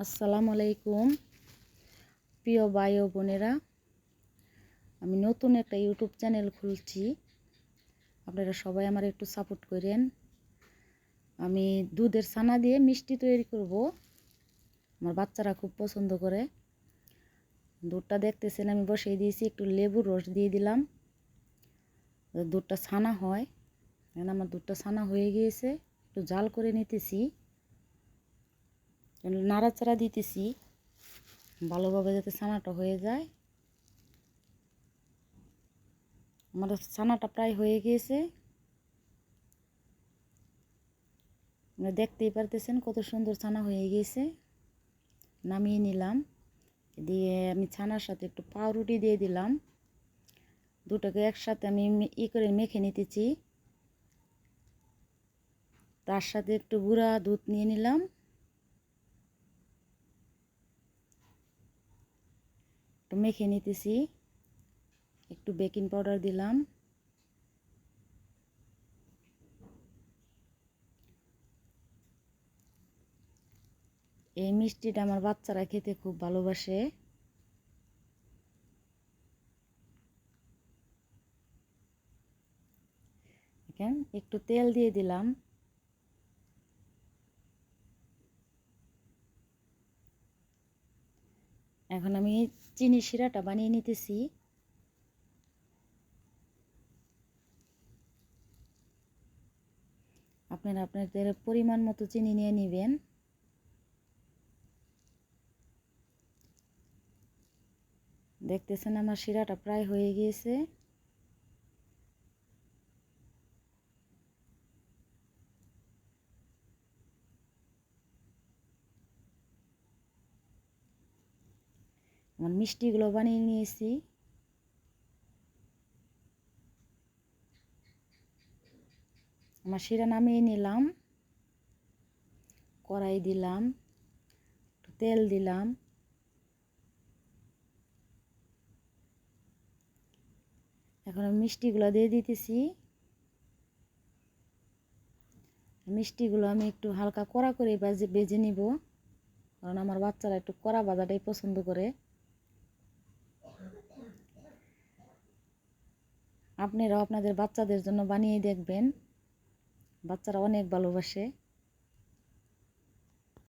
আসসালামু আলাইকুম প্রিয় ভাই ও বোনেরা, আমি নতুন একটা ইউটিউব চ্যানেল খুলছি। আপনারা সবাই আমার একটু সাপোর্ট করেন। আমি দুধের ছানা দিয়ে মিষ্টি তৈরি করব। আমার বাচ্চারা খুব পছন্দ করে। দুধটা দেখতেছেন আমি বসিয়ে দিয়েছি, একটু লেবুর রস দিয়ে দিলাম, দুধটা ছানা হয়। এখন আমার দুধটা ছানা হয়ে গিয়েছে, একটু জাল করে নিতেছি, নাড়াচাড়া দিতেছি ভালোভাবে যাতে ছানাটা হয়ে যায়। আমার ছানাটা প্রায় হয়ে গিয়েছে, দেখতেই পারতেছেন কত সুন্দর ছানা হয়ে গিয়েছে। নামিয়ে নিলাম, দিয়ে আমি ছানার সাথে একটু পাউরুটি দিয়ে দিলাম। দুটোকে একসাথে আমি করে মেখে নিতেছি। তার সাথে একটু গুঁড়া দুধ নিয়ে নিলাম, একটু মেখে নিতেছি। একটু বেকিং পাউডার দিলাম, এই মিষ্টিটা আমার বাচ্চারা খেতে খুব ভালোবাসে। এখন একটু তেল দিয়ে দিলাম, এখন আমি চিনি শিরাটা বানিয়ে নিতেছি। আপনারা আপনাদের পরিমাণ মতো চিনি নিয়ে নেবেন। দেখতেছেন আমার শিরাটা প্রায় হয়ে গিয়েছে। আমার মিষ্টিগুলো বানিয়ে নিয়েছি। আমার শিরা নামিয়ে নিলাম, কড়াই দিলাম, একটু তেল দিলাম, এখন আমি মিষ্টিগুলো দিয়ে দিতেছি। মিষ্টিগুলো আমি একটু হালকা কড়া করে ভেজে নিব, কারণ আমার বাচ্চারা একটু কড়া ভাজাটাই পছন্দ করে। আপনারাও আপনাদের বাচ্চাদের জন্য বানিয়ে দেখবেন, বাচ্চারা অনেক ভালোবাসে।